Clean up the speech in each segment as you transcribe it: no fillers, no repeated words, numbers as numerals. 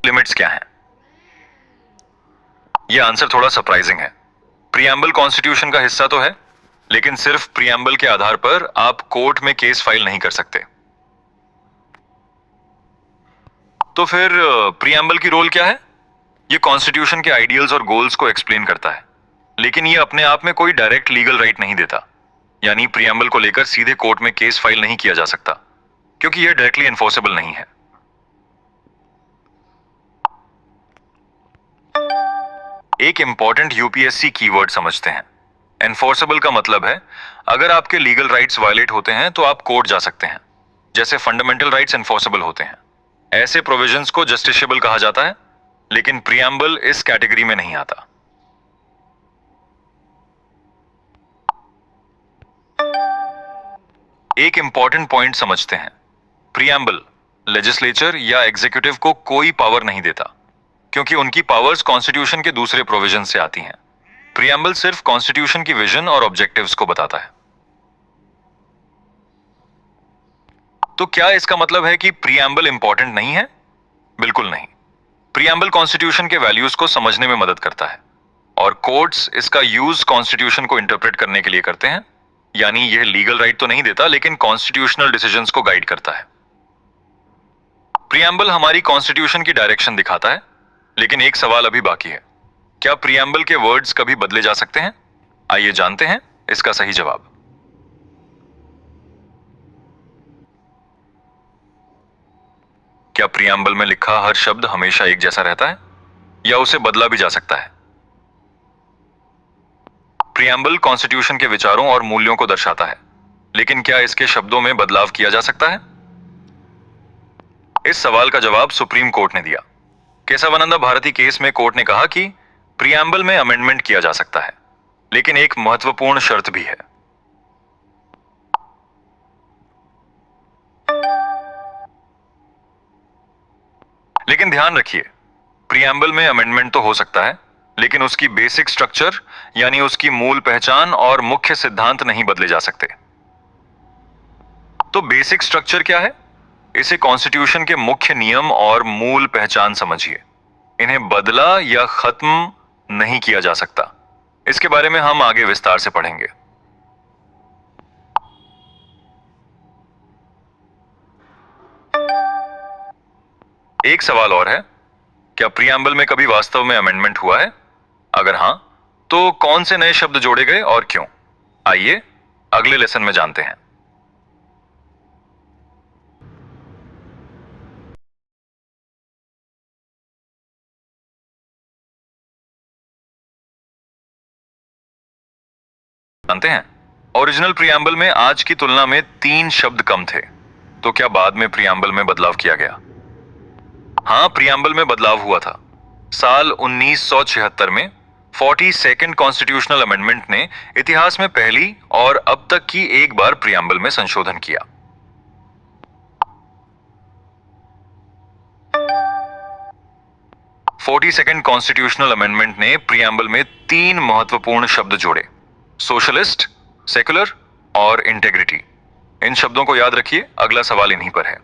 Limits क्या हैं? यह आंसर थोड़ा सरप्राइजिंग है। प्रीएम्बल कॉन्स्टिट्यूशन का हिस्सा तो है, लेकिन सिर्फ प्रीएम्बल के आधार पर आप कोर्ट में केस फाइल नहीं कर सकते। तो फिर प्रीएम्बल की रोल क्या है? यह कॉन्स्टिट्यूशन के आइडियल्स और गोल्स को एक्सप्लेन करता है, लेकिन यह अपने आप में कोई डायरेक्ट लीगल राइट नहीं देता। यानी प्रीएम्बल को लेकर सीधे कोर्ट में केस फाइल नहीं किया जा सकता, क्योंकि यह डायरेक्टली एनफोर्सेबल नहीं है। एक इंपॉर्टेंट यूपीएससी कीवर्ड समझते हैं। एनफोर्सेबल का मतलब है अगर आपके लीगल राइट्स वायलेट होते हैं तो आप कोर्ट जा सकते हैं, जैसे फंडामेंटल राइट्स एनफोर्सेबल होते हैं। ऐसे प्रोविजंस को जस्टिसेबल कहा जाता है, लेकिन प्रीएम्बल इस कैटेगरी में नहीं आता। एक इंपॉर्टेंट पॉइंट समझते हैं। प्रीएम्बल लेजिस्लेचर या एग्जीक्यूटिव को कोई पावर नहीं देता, क्योंकि उनकी पावर्स कॉन्स्टिट्यूशन के दूसरे प्रोविजन से आती हैं। प्रीएम्बल सिर्फ कॉन्स्टिट्यूशन की विजन और ऑब्जेक्टिव्स को बताता है। तो क्या इसका मतलब है कि प्रीएम्बल इंपॉर्टेंट नहीं है? बिल्कुल नहीं। प्रीएम्बल कॉन्स्टिट्यूशन के वैल्यूज को समझने में मदद करता है, और कोर्ट्स इसका यूज कॉन्स्टिट्यूशन को इंटरप्रेट करने के लिए करते हैं। यानी यह लीगल राइट तो नहीं देता, लेकिन कॉन्स्टिट्यूशनल डिसीजंस को गाइड करता है। प्रीएम्बल हमारी कॉन्स्टिट्यूशन की डायरेक्शन दिखाता है, लेकिन एक सवाल अभी बाकी है। क्या प्रीएम्बल के वर्ड्स कभी बदले जा सकते हैं? आइए जानते हैं इसका सही जवाब। क्या प्रीएम्बल में लिखा हर शब्द हमेशा एक जैसा रहता है, या उसे बदला भी जा सकता है? प्रीएम्बल कॉन्स्टिट्यूशन के विचारों और मूल्यों को दर्शाता है, लेकिन क्या इसके शब्दों में बदलाव किया जा सकता है? इस सवाल का जवाब सुप्रीम कोर्ट ने दिया। केशवानंद भारती केस में कोर्ट ने कहा कि प्रीएम्बल में अमेंडमेंट किया जा सकता है, लेकिन एक महत्वपूर्ण शर्त भी है। लेकिन ध्यान रखिए, प्रीएम्बल में अमेंडमेंट तो हो सकता है, लेकिन उसकी बेसिक स्ट्रक्चर यानी उसकी मूल पहचान और मुख्य सिद्धांत नहीं बदले जा सकते। तो बेसिक स्ट्रक्चर क्या है? इसे कॉन्स्टिट्यूशन के मुख्य नियम और मूल पहचान समझिए। इन्हें बदला या खत्म नहीं किया जा सकता। इसके बारे में हम आगे विस्तार से पढ़ेंगे। एक सवाल और है, क्या प्रीएम्बल में कभी वास्तव में अमेंडमेंट हुआ है? अगर हां, तो कौन से नए शब्द जोड़े गए और क्यों? आइए अगले लेसन में जानते हैं। ओरिजिनल प्रीएम्बल में आज की तुलना में 3 शब्द कम थे। तो क्या बाद में प्रीएम्बल में बदलाव किया गया? हां, प्रीएम्बल में बदलाव हुआ था। साल 1976 में 42nd कॉन्स्टिट्यूशनल अमेंडमेंट ने इतिहास में पहली और अब तक की एक बार प्रीएम्बल में संशोधन किया। सेकंड कॉन्स्टिट्यूशनल अमेंडमेंट ने प्रीएम्बल में 3 महत्वपूर्ण शब्द जोड़े: सोशलिस्ट, सेकुलर और इंटेग्रिटी। इन शब्दों को याद रखिए, अगला सवाल इन्हीं पर है।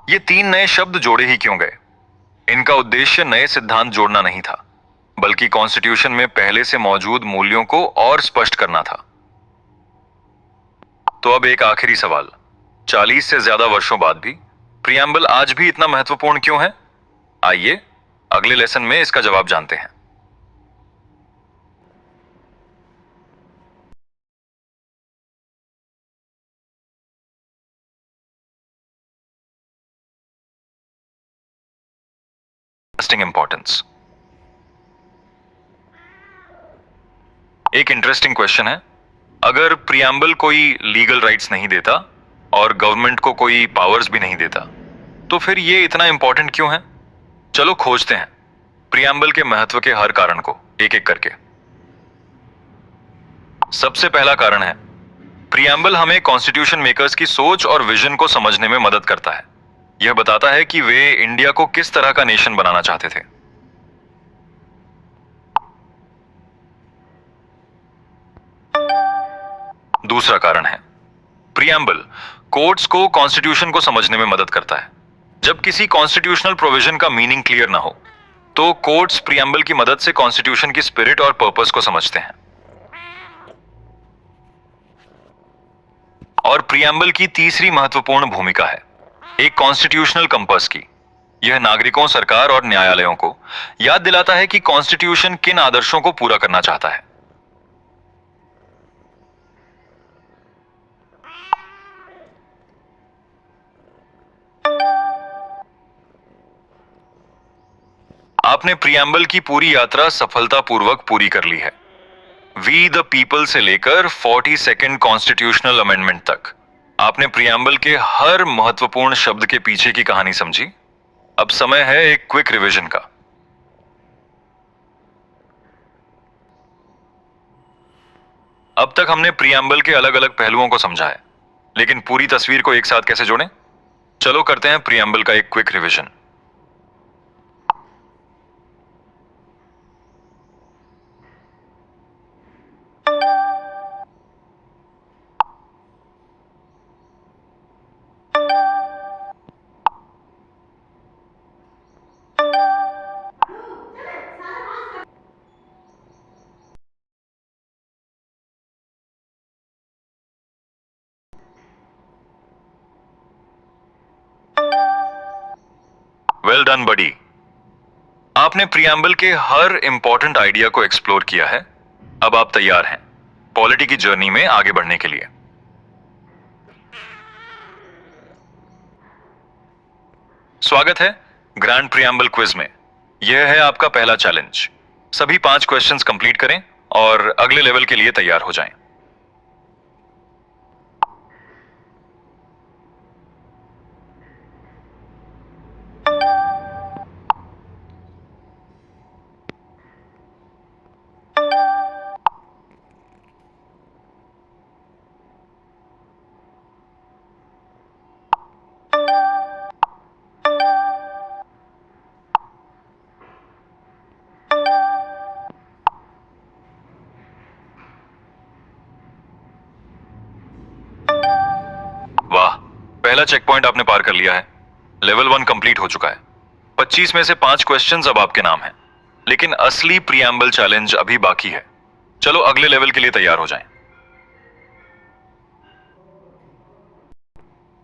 ये 3 नए शब्द जोड़े ही क्यों गए? इनका उद्देश्य नए सिद्धांत जोड़ना नहीं था, बल्कि कॉन्स्टिट्यूशन में पहले से मौजूद मूल्यों को और स्पष्ट करना था। तो अब एक आखिरी सवाल, 40 से ज्यादा वर्षों बाद भी प्रीएम्बल आज भी इतना महत्वपूर्ण क्यों है? आइए अगले लेसन में इसका जवाब जानते हैं। इंपॉर्टेंस। एक इंटरेस्टिंग क्वेश्चन है, अगर प्रीएम्बल कोई लीगल राइट्स नहीं देता और गवर्नमेंट को कोई पावर्स भी नहीं देता, तो फिर ये इतना इंपॉर्टेंट क्यों है? चलो खोजते हैं प्रीएम्बल के महत्व के हर कारण को एक एक करके। सबसे पहला कारण है, प्रीएम्बल हमें कॉन्स्टिट्यूशन मेकर्स की सोच और विजन को समझने में मदद करता है। यह बताता है कि वे इंडिया को किस तरह का नेशन बनाना चाहते थे। दूसरा कारण है प्रियम्बल कोर्ट्स को कॉन्स्टिट्यूशन को समझने में मदद करता है। जब किसी कॉन्स्टिट्यूशनल प्रोविजन का मीनिंग क्लियर ना हो तो कोर्ट्स प्रियम्बल की मदद से कॉन्स्टिट्यूशन की स्पिरिट और पर्पस को समझते हैं। और प्रियम्बल की तीसरी महत्वपूर्ण भूमिका है एक कॉन्स्टिट्यूशनल कंपास की। यह नागरिकों, सरकार और न्यायालयों को याद दिलाता है कि कॉन्स्टिट्यूशन किन आदर्शों को पूरा करना चाहता है। आपने प्रियम्बल की पूरी यात्रा सफलतापूर्वक पूरी कर ली है। वी द पीपल से लेकर 42nd कॉन्स्टिट्यूशनल अमेंडमेंट तक आपने प्रियम्बल के हर महत्वपूर्ण शब्द के पीछे की कहानी समझी। अब समय है एक क्विक रिवीजन का। अब तक हमने प्रियम्बल के अलग अलग पहलुओं को समझा है, लेकिन पूरी तस्वीर को एक साथ कैसे जोड़ें? चलो करते हैं प्रियम्बल का एक क्विक रिवीजन। वेल डन बडी। आपने प्रियम्बल के हर इंपॉर्टेंट आइडिया को एक्सप्लोर किया है। अब आप तैयार हैं पॉलिटी की जर्नी में आगे बढ़ने के लिए। स्वागत है ग्रैंड प्रियम्बल क्विज में। यह है आपका पहला चैलेंज। सभी 5 क्वेश्चंस कंप्लीट करें और अगले लेवल के लिए तैयार हो जाएं। वाह, पहला चेक पॉइंट आपने पार कर लिया है। लेवल 1 कंप्लीट हो चुका है। 25 में से 5 क्वेश्चंस अब आपके नाम हैं, लेकिन असली प्रियम्बल चैलेंज अभी बाकी है। चलो अगले लेवल के लिए तैयार हो जाएं।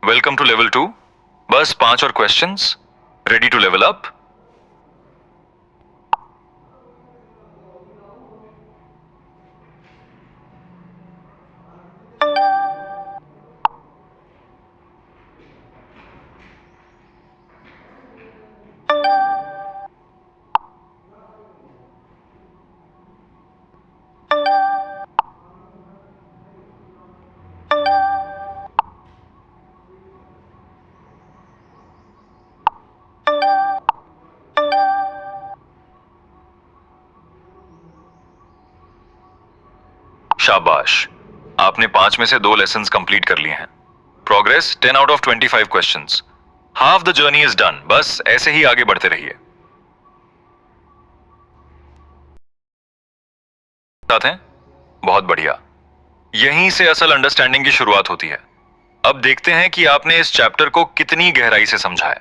Welcome to level 2। बस 5 और questions. Ready to level up? शाबाश, आपने 5 में से 2 लेसन्स कंप्लीट कर लिए हैं। Progress 10 out of 25 questions. Half the journey is done. बस ऐसे ही आगे बढ़ते रहिए। साथ हैं? बहुत बढ़िया। यहीं से असल अंडरस्टैंडिंग की शुरुआत होती है। अब देखते हैं कि आपने इस चैप्टर को कितनी गहराई से समझा है।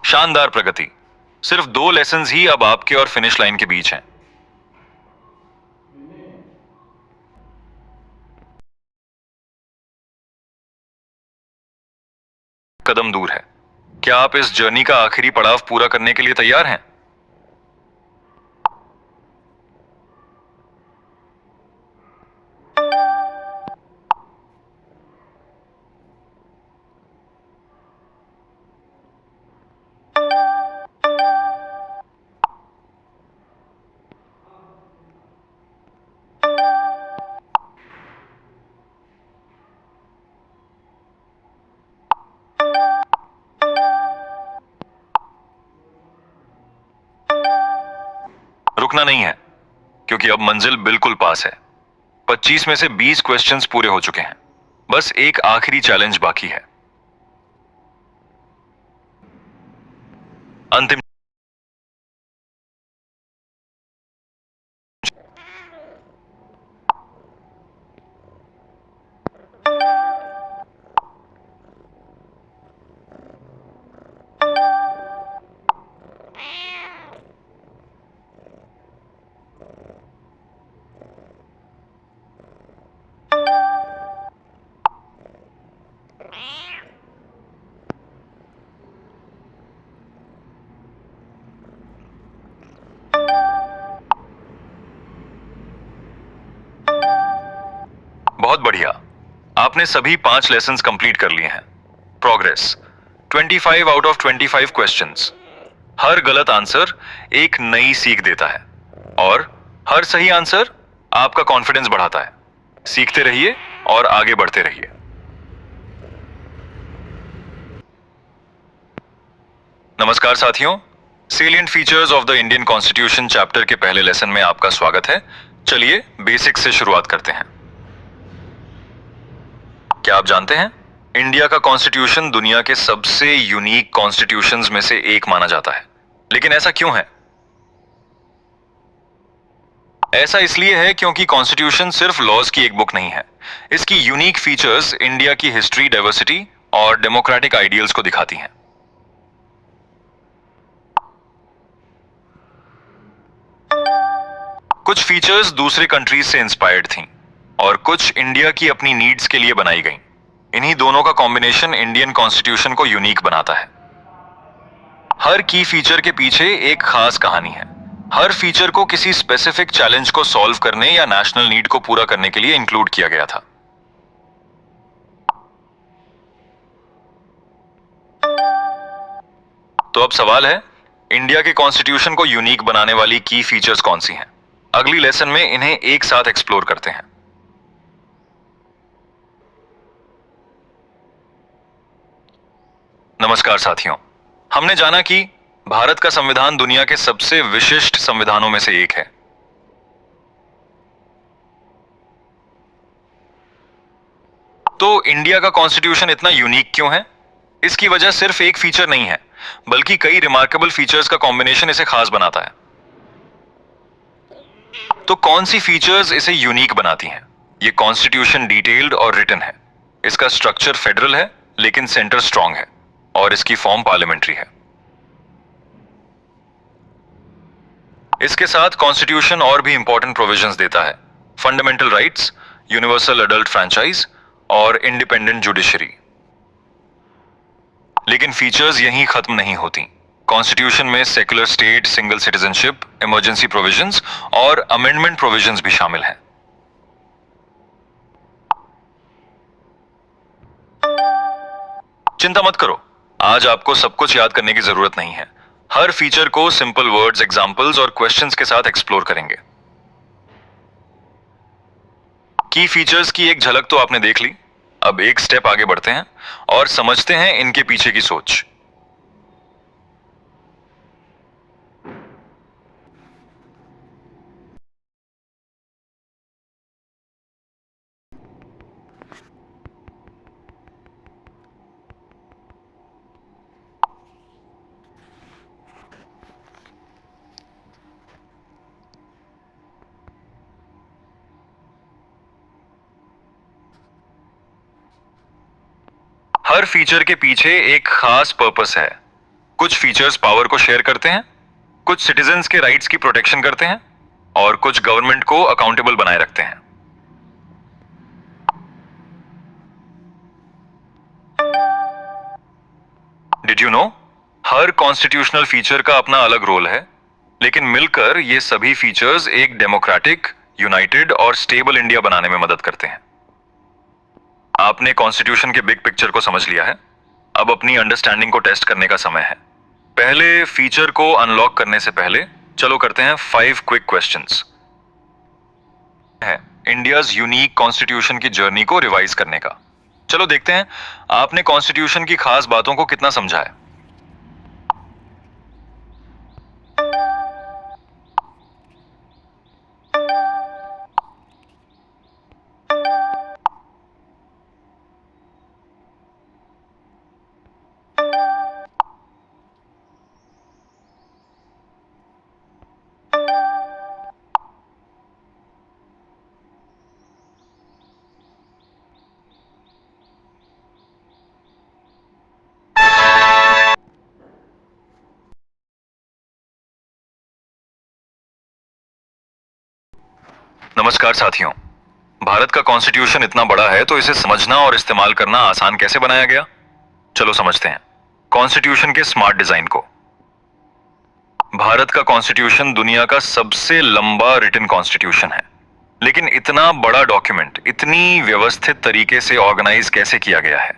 शानदार प्रगति। सिर्फ 2 लेसन्स ही अब आपके और फिनिश लाइन के बीच हैं। कदम दूर है। क्या आप इस जर्नी का आखिरी पड़ाव पूरा करने के लिए तैयार हैं? रुकना नहीं है, क्योंकि अब मंजिल बिल्कुल पास है। 25 में से 20 क्वेश्चंस पूरे हो चुके हैं। बस एक आखिरी चैलेंज बाकी है। अंतिम बहुत बढ़िया, आपने सभी 5 लेसन्स कंप्लीट कर लिए हैं। Progress 25 out of 25 questions. हर गलत आंसर एक नई सीख देता है और हर सही आंसर आपका कॉन्फिडेंस बढ़ाता है। सीखते रहिए और आगे बढ़ते रहिए। नमस्कार साथियों, salient features of the Indian constitution chapter के पहले लेसन में आपका स्वागत है। चलिए बेसिक्स से शुरुआत करते हैं। क्या आप जानते हैं, इंडिया का कॉन्स्टिट्यूशन दुनिया के सबसे यूनिक कॉन्स्टिट्यूशंस में से एक माना जाता है। लेकिन ऐसा क्यों है? ऐसा इसलिए है क्योंकि कॉन्स्टिट्यूशन सिर्फ लॉज की एक बुक नहीं है। इसकी यूनिक फीचर्स इंडिया की हिस्ट्री, डाइवर्सिटी और डेमोक्रेटिक आइडियल्स को दिखाती हैं। कुछ फीचर्स दूसरे कंट्रीज से इंस्पायर्ड थीं और कुछ इंडिया की अपनी नीड्स के लिए बनाई गईं। इन्हीं दोनों का कॉम्बिनेशन इंडियन कॉन्स्टिट्यूशन को यूनिक बनाता है। हर की फीचर के पीछे एक खास कहानी है। हर फीचर को किसी स्पेसिफिक चैलेंज को सॉल्व करने या नेशनल नीड को पूरा करने के लिए इंक्लूड किया गया था। तो अब सवाल है, इंडिया के कॉन्स्टिट्यूशन को यूनिक बनाने वाली की फीचर्स कौन सी हैं? अगली लेसन में इन्हें एक साथ एक्सप्लोर करते हैं। नमस्कार साथियों, हमने जाना कि भारत का संविधान दुनिया के सबसे विशिष्ट संविधानों में से एक है। तो इंडिया का कॉन्स्टिट्यूशन इतना यूनिक क्यों है? इसकी वजह सिर्फ एक फीचर नहीं है, बल्कि कई रिमार्केबल फीचर्स का कॉम्बिनेशन इसे खास बनाता है। तो कौन सी फीचर्स इसे यूनिक बनाती हैं? ये कॉन्स्टिट्यूशन डिटेल्ड और रिटन है। इसका स्ट्रक्चर फेडरल है, लेकिन सेंटर स्ट्रांग है और इसकी फॉर्म पार्लियामेंट्री है। इसके साथ कॉन्स्टिट्यूशन और भी इंपॉर्टेंट प्रोविजंस देता है। Fundamental rights, universal adult franchise और इंडिपेंडेंट जुडिशरी। लेकिन फीचर्स यहीं खत्म नहीं होती। कॉन्स्टिट्यूशन में secular state, single citizenship, emergency provisions और अमेंडमेंट प्रोविजंस भी शामिल हैं। चिंता मत करो, आज आपको सब कुछ याद करने की जरूरत नहीं है। हर फीचर को सिंपल वर्ड्स, एग्जांपल्स और क्वेश्चंस के साथ एक्सप्लोर करेंगे। की फीचर्स की एक झलक तो आपने देख ली। अब एक स्टेप आगे बढ़ते हैं और समझते हैं इनके पीछे की सोच। हर फीचर के पीछे एक खास पर्पस है। कुछ फीचर्स पावर को शेयर करते हैं, कुछ सिटीजन्स के राइट्स की प्रोटेक्शन करते हैं और कुछ गवर्नमेंट को अकाउंटेबल बनाए रखते हैं। Did you know, her constitutional feature का अपना अलग रोल है, लेकिन मिलकर ये सभी फीचर्स एक डेमोक्रेटिक, यूनाइटेड और स्टेबल इंडिया बनाने में मदद करते हैं। आपने कॉन्स्टिट्यूशन के बिग पिक्चर को समझ लिया है। अब अपनी अंडरस्टैंडिंग को टेस्ट करने का समय है। पहले फीचर को अनलॉक करने से पहले चलो करते हैं 5 क्विक क्वेश्चंस। है इंडियाज यूनिक कॉन्स्टिट्यूशन की जर्नी को रिवाइज करने का। चलो देखते हैं आपने कॉन्स्टिट्यूशन की खास बातों को कितना समझा है। नमस्कार साथियों। भारत का कॉन्स्टिट्यूशन इतना बड़ा है तो इसे समझना और इस्तेमाल करना आसान कैसे बनाया गया? चलो समझते हैं कॉन्स्टिट्यूशन के स्मार्ट डिजाइन को। भारत का कॉन्स्टिट्यूशन दुनिया का सबसे लंबा रिटन कॉन्स्टिट्यूशन है, लेकिन इतना बड़ा डॉक्यूमेंट इतनी व्यवस्थित तरीके से ऑर्गेनाइज कैसे किया गया है?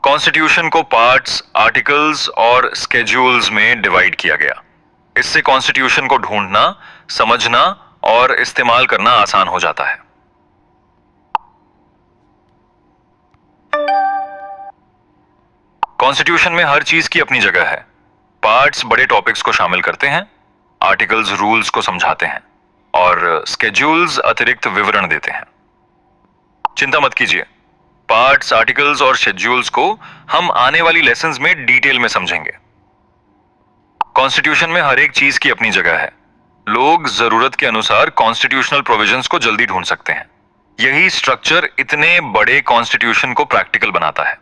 कॉन्स्टिट्यूशन को पार्ट्स, आर्टिकल्स और स्केड्यूल्स में डिवाइड किया गया। इससे कॉन्स्टिट्यूशन को ढूंढना, समझना और इस्तेमाल करना आसान हो जाता है। कॉन्स्टिट्यूशन में हर चीज की अपनी जगह है। पार्ट्स बड़े टॉपिक्स को शामिल करते हैं, आर्टिकल्स रूल्स को समझाते हैं और स्केड्यूल्स अतिरिक्त विवरण देते हैं। चिंता मत कीजिए, पार्ट्स, आर्टिकल्स और शेड्यूल्स को हम आने वाली लेसन्स में डिटेल में समझेंगे। कॉन्स्टिट्यूशन में हर एक चीज की अपनी जगह है। लोग जरूरत के अनुसार कॉन्स्टिट्यूशनल प्रोविजंस को जल्दी ढूंढ सकते हैं। यही स्ट्रक्चर इतने बड़े कॉन्स्टिट्यूशन को प्रैक्टिकल बनाता है।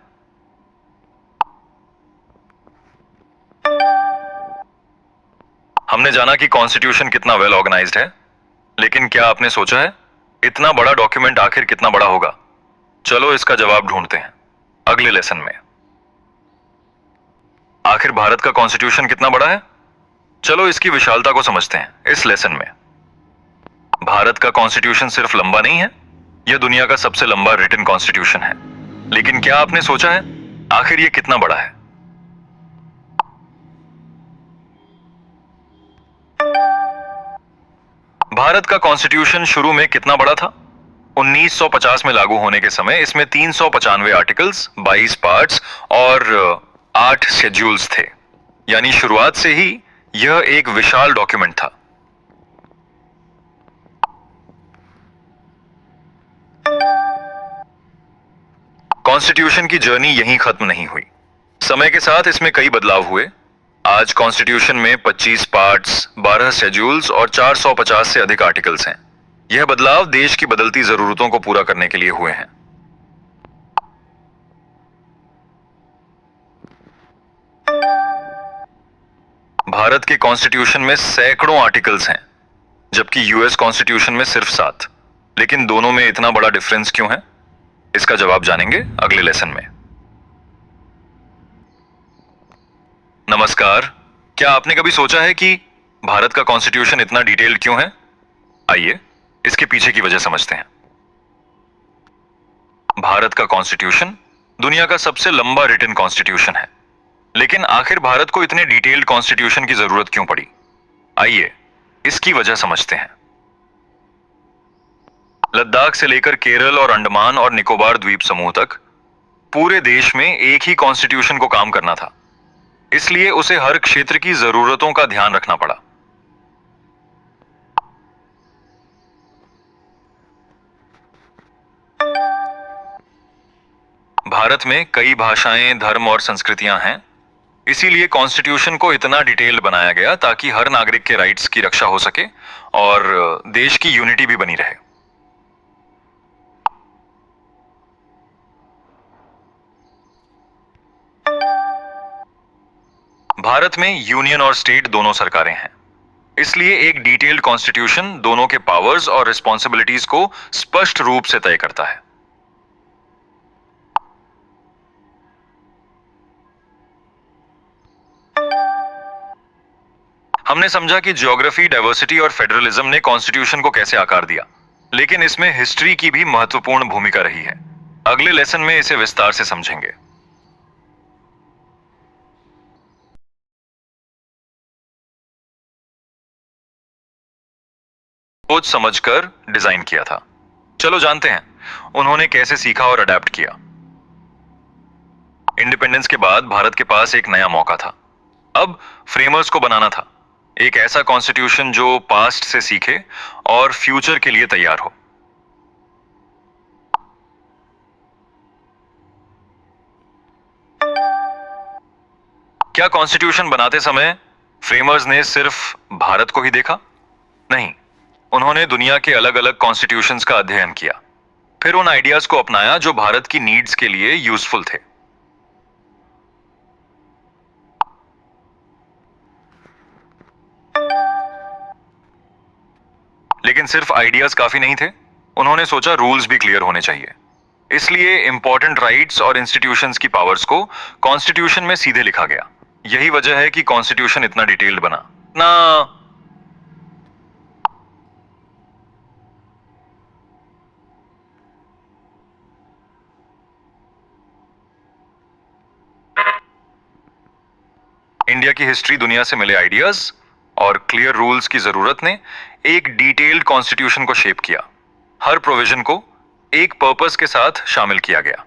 हमने जाना कि कॉन्स्टिट्यूशन कितना वेल ऑर्गेनाइज्ड है, लेकिन क्या आपने सोचा है इतना बड़ा डॉक्यूमेंट आखिर कितना बड़ा होगा? चलो इसका जवाब ढूंढते हैं अगले लेसन में। आखिर भारत का कॉन्स्टिट्यूशन कितना बड़ा है? चलो इसकी विशालता को समझते हैं इस लेसन में। भारत का कॉन्स्टिट्यूशन सिर्फ लंबा नहीं है, यह दुनिया का सबसे लंबा रिटन कॉन्स्टिट्यूशन है। लेकिन क्या आपने सोचा है आखिर यह कितना बड़ा है? भारत का कॉन्स्टिट्यूशन शुरू में कितना बड़ा था? 1950 में लागू होने के समय इसमें 395 आर्टिकल्स, 22 पार्ट्स और 8 शेड्यूल्स थे। यानी शुरुआत से ही यह एक विशाल डॉक्यूमेंट था। कॉन्स्टिट्यूशन की जर्नी यहीं खत्म नहीं हुई। समय के साथ इसमें कई बदलाव हुए। आज कॉन्स्टिट्यूशन में 25 पार्ट्स, 12 शेड्यूल्स और 450 से अधिक आर्टिकल्स हैं। यह बदलाव देश की बदलती जरूरतों को पूरा करने के लिए हुए हैं। भारत के कॉन्स्टिट्यूशन में सैकड़ों आर्टिकल्स हैं, जबकि यूएस कॉन्स्टिट्यूशन में सिर्फ 7। लेकिन दोनों में इतना बड़ा डिफरेंस क्यों है? इसका जवाब जानेंगे अगले लेसन में। नमस्कार। क्या आपने कभी सोचा है कि भारत का कॉन्स्टिट्यूशन इतना डिटेल्ड क्यों है? आइए इसके पीछे की वजह समझते हैं। भारत का कॉन्स्टिट्यूशन दुनिया का सबसे लंबा रिटन कॉन्स्टिट्यूशन है, लेकिन आखिर भारत को इतने डिटेल्ड कॉन्स्टिट्यूशन की जरूरत क्यों पड़ी? आइए इसकी वजह समझते हैं। लद्दाख से लेकर केरल और अंडमान और निकोबार द्वीप समूह तक पूरे देश में एक ही कॉन्स्टिट्यूशन को काम करना था, इसलिए उसे हर क्षेत्र की जरूरतों का ध्यान रखना पड़ा। भारत में कई भाषाएं, धर्म और संस्कृतियां हैं, इसीलिए कॉन्स्टिट्यूशन को इतना डिटेल्ड बनाया गया ताकि हर नागरिक के राइट्स की रक्षा हो सके और देश की यूनिटी भी बनी रहे। भारत में यूनियन और स्टेट दोनों सरकारें हैं, इसलिए एक डिटेल्ड कॉन्स्टिट्यूशन दोनों के पावर्स और रिस्पॉन्सिबिलिटीज को स्पष्ट रूप से तय करता है। हमने समझा कि ज्योग्राफी, डाइवर्सिटी और फेडरलिज्म ने कॉन्स्टिट्यूशन को कैसे आकार दिया, लेकिन इसमें हिस्ट्री की भी महत्वपूर्ण भूमिका रही है। अगले लेसन में इसे विस्तार से समझेंगे। सोच समझकर डिजाइन किया था। चलो जानते हैं उन्होंने कैसे सीखा और अडेप्ट किया। इंडिपेंडेंस के बाद भारत के पास एक नया मौका था। अब फ्रेमर्स को बनाना था एक ऐसा कॉन्स्टिट्यूशन जो पास्ट से सीखे और फ्यूचर के लिए तैयार हो। क्या कॉन्स्टिट्यूशन बनाते समय फ्रेमर्स ने सिर्फ भारत को ही देखा? नहीं, उन्होंने दुनिया के अलग अलग कॉन्स्टिट्यूशंस का अध्ययन किया, फिर उन आइडियाज को अपनाया जो भारत की नीड्स के लिए यूजफुल थे। लेकिन सिर्फ आइडियाज काफी नहीं थे, उन्होंने सोचा रूल्स भी क्लियर होने चाहिए। इसलिए इंपॉर्टेंट राइट्स और इंस्टीट्यूशंस की पावर्स को कॉन्स्टिट्यूशन में सीधे लिखा गया। यही वजह है कि कॉन्स्टिट्यूशन इतना डिटेल्ड बना ना। इंडिया की हिस्ट्री, दुनिया से मिले आइडियाज और क्लियर रूल्स की जरूरत ने एक डिटेल्ड कॉन्स्टिट्यूशन को शेप किया। हर प्रोविजन को एक पर्पस के साथ शामिल किया गया।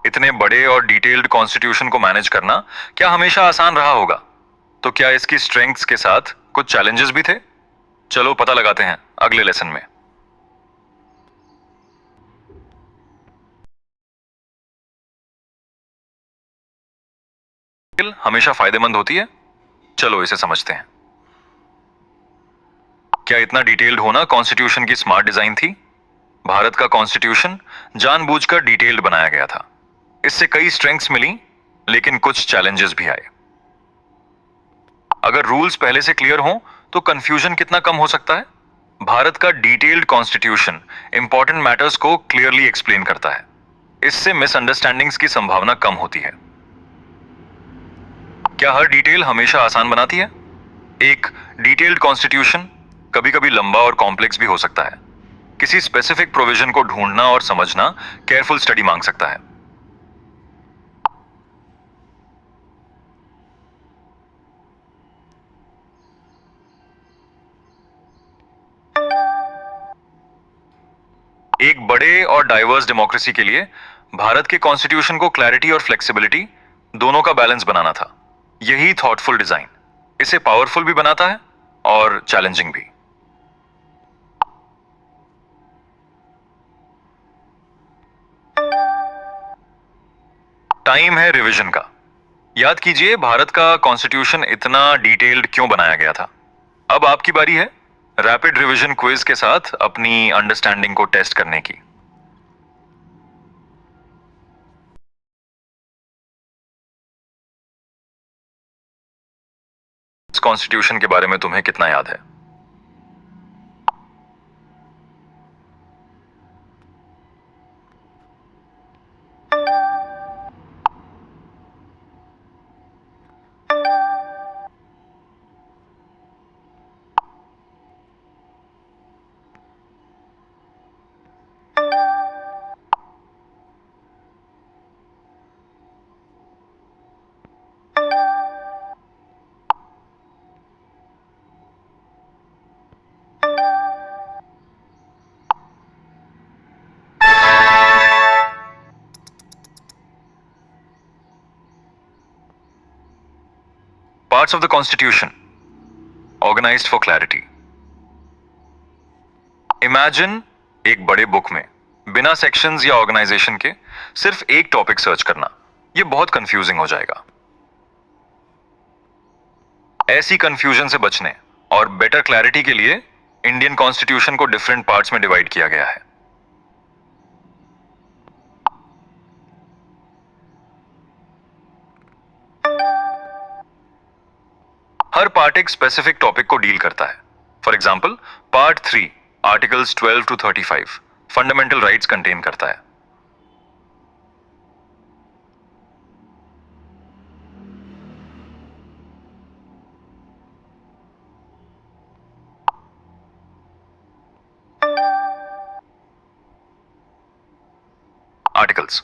इतने बड़े और डिटेल्ड कॉन्स्टिट्यूशन को मैनेज करना क्या हमेशा आसान रहा होगा? तो क्या इसकी स्ट्रेंथ्स के साथ कुछ चैलेंजेस भी थे? चलो पता लगाते हैं अगले लेसन में। हमेशा फायदेमंद होती है, चलो इसे समझते हैं। क्या इतना डिटेल्ड होना कॉन्स्टिट्यूशन की स्मार्ट डिजाइन थी? भारत का कॉन्स्टिट्यूशन जानबूझकर डिटेल्ड बनाया गया था। इससे कई स्ट्रेंथ्स मिली, लेकिन कुछ चैलेंजेस भी आए। अगर रूल्स पहले से क्लियर हों तो कंफ्यूजन कितना कम हो सकता है। भारत का डिटेल्ड कॉन्स्टिट्यूशन इंपॉर्टेंट मैटर्स को क्लियरली एक्सप्लेन करता है। इससे मिसअंडरस्टैंडिंग्स की संभावना कम होती है। क्या हर डिटेल हमेशा आसान बनाती है? एक डिटेल्ड कॉन्स्टिट्यूशन कभी कभी लंबा और कॉम्प्लेक्स भी हो सकता है। किसी स्पेसिफिक प्रोविजन को ढूंढना और समझना केयरफुल स्टडी मांग सकता है। एक बड़े और डाइवर्स डेमोक्रेसी के लिए भारत के कॉन्स्टिट्यूशन को क्लैरिटी और फ्लेक्सिबिलिटी दोनों का बैलेंस बनाना था। यही थॉटफुल डिजाइन इसे पावरफुल भी बनाता है और चैलेंजिंग भी। टाइम है रिवीजन का। याद कीजिए भारत का कॉन्स्टिट्यूशन इतना डिटेल्ड क्यों बनाया गया था। अब आपकी बारी है रैपिड रिवीजन क्विज के साथ अपनी अंडरस्टैंडिंग को टेस्ट करने की। इस कॉन्स्टिट्यूशन के बारे में तुम्हें कितना याद है? Parts of the Constitution organized for clarity. Imagine एक बड़े बुक में बिना सेक्शंस या ऑर्गेनाइजेशन के सिर्फ एक टॉपिक सर्च करना। यह बहुत कंफ्यूजिंग हो जाएगा। ऐसी कंफ्यूजन से बचने और बेटर क्लैरिटी के लिए इंडियन कॉन्स्टिट्यूशन को डिफरेंट पार्ट्स में डिवाइड किया गया है। हर पार्ट एक स्पेसिफिक टॉपिक को डील करता है। For example, part 3 articles 12 to 35 fundamental rights contain करता है। आर्टिकल्स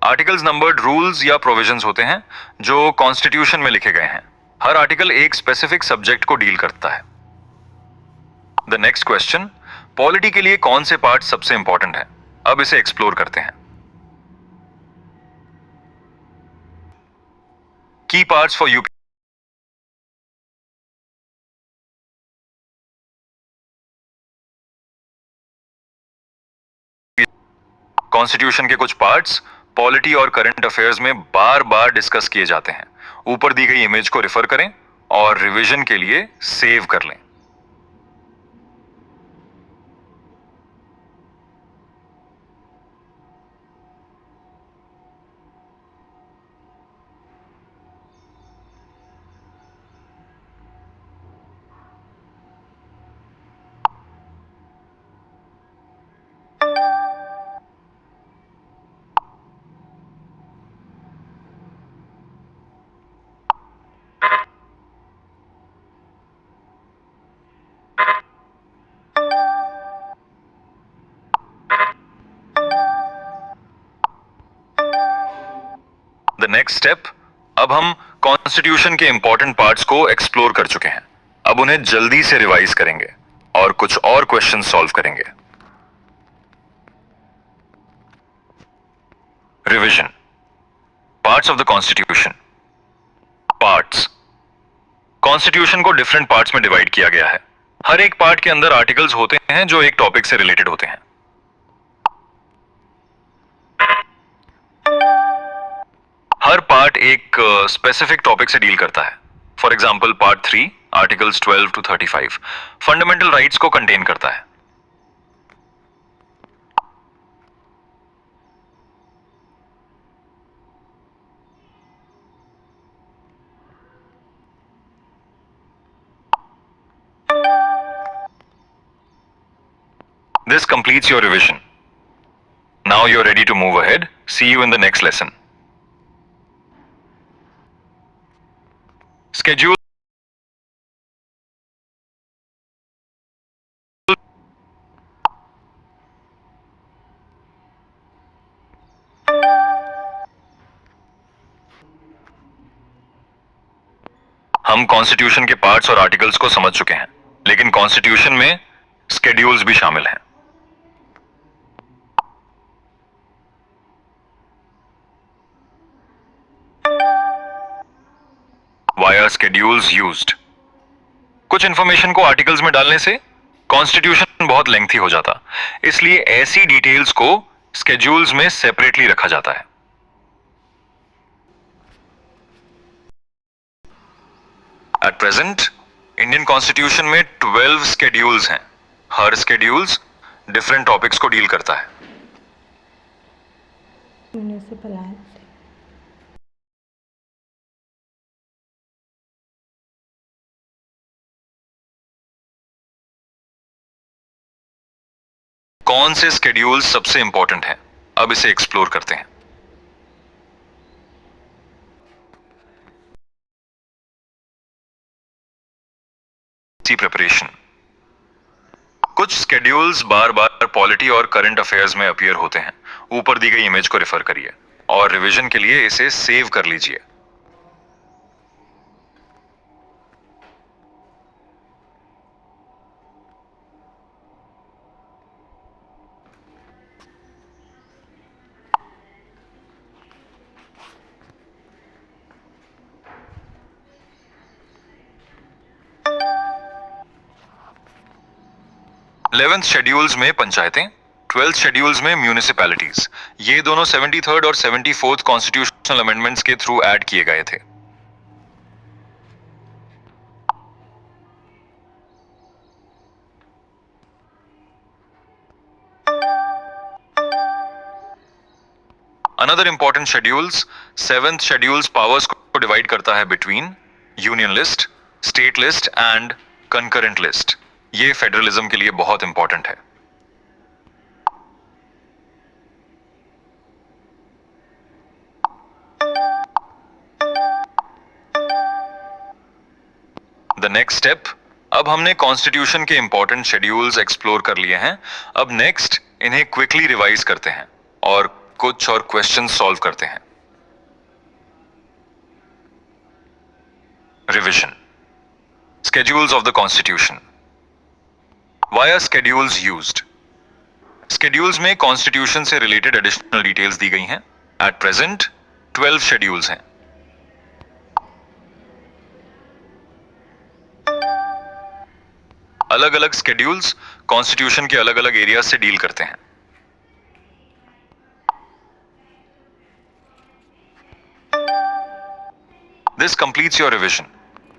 आर्टिकल्स नंबर्ड रूल्स या प्रोविजंस होते हैं जो कॉन्स्टिट्यूशन में लिखे गए हैं। हर आर्टिकल एक स्पेसिफिक सब्जेक्ट को डील करता है। द नेक्स्ट क्वेश्चन, पॉलिटी के लिए कौन से पार्ट सबसे इंपॉर्टेंट है? अब इसे एक्सप्लोर करते हैं। की पार्ट्स फॉर यूपी। कॉन्स्टिट्यूशन के कुछ पार्ट्स पॉलिटी और करंट अफेयर्स में बार बार डिस्कस किए जाते हैं। ऊपर दी गई इमेज को रेफर करें और रिवीजन के लिए सेव कर लें। द नेक्स्ट स्टेप, अब हम कॉन्स्टिट्यूशन के इंपॉर्टेंट पार्ट्स को एक्सप्लोर कर चुके हैं। अब उन्हें जल्दी से रिवाइज करेंगे और कुछ और क्वेश्चन सॉल्व करेंगे। Revision. Parts of the constitution. Parts. Constitution को डिफरेंट पार्ट्स में डिवाइड किया गया है। हर एक पार्ट के अंदर आर्टिकल्स होते हैं जो एक टॉपिक से रिलेटेड होते हैं। हर पार्ट एक स्पेसिफिक टॉपिक से डील करता है। For example part 3 articles 12 to 35 fundamental rights को कंटेन करता है। This completes your revision. Now you're ready to move ahead. See you in the next lesson. Schedule. हम कॉन्स्टिट्यूशन के पार्ट्स और आर्टिकल्स को समझ चुके हैं, लेकिन कॉन्स्टिट्यूशन में स्केड्यूल्स भी शामिल हैं। Why are schedules used? कुछ इंफॉर्मेशन को आर्टिकल्स में डालने से कॉन्स्टिट्यूशन बहुत लेंथी हो जाता, इसलिए ऐसी डिटेल्स को स्केड्यूल्स में सेपरेटली रखा जाता है। एट प्रेजेंट इंडियन कॉन्स्टिट्यूशन में 12 स्केड्यूल्स हैं। हर स्केड्यूल्स डिफरेंट टॉपिक्स को डील करता है। Municipal Act. कौन से स्केड्यूल सबसे इंपॉर्टेंट हैं? अब इसे एक्सप्लोर करते हैं। प्रिपरेशन। कुछ स्केड्यूल्स बार बार पॉलिटी और करंट अफेयर्स में अपीयर होते हैं। ऊपर दी गई इमेज को रेफर करिए और रिवीजन के लिए इसे सेव कर लीजिए। इलेवेंथ शेड्यूल्स में पंचायतें, 12th शेड्यूल्स में म्यूनिसिपैलिटीज। ये दोनों 73rd और 74th कॉन्स्टिट्यूशनल अमेंडमेंट्स के थ्रू ऐड किए गए थे। Another important schedules, 7th schedules powers को डिवाइड करता है between union list, state list and concurrent list. ये फेडरलिज्म के लिए बहुत इंपॉर्टेंट है। द नेक्स्ट स्टेप, अब हमने कॉन्स्टिट्यूशन के इंपॉर्टेंट शेड्यूल्स एक्सप्लोर कर लिए हैं। अब नेक्स्ट इन्हें क्विकली रिवाइज करते हैं और कुछ और क्वेश्चंस सॉल्व करते हैं। Revision. Schedules of the Constitution. Why are schedules used? Schedules में Constitution से related additional details दी गई हैं। At present 12 schedules हैं। अलग अलग schedules Constitution के अलग अलग एरिया से डील करते हैं। This completes your revision.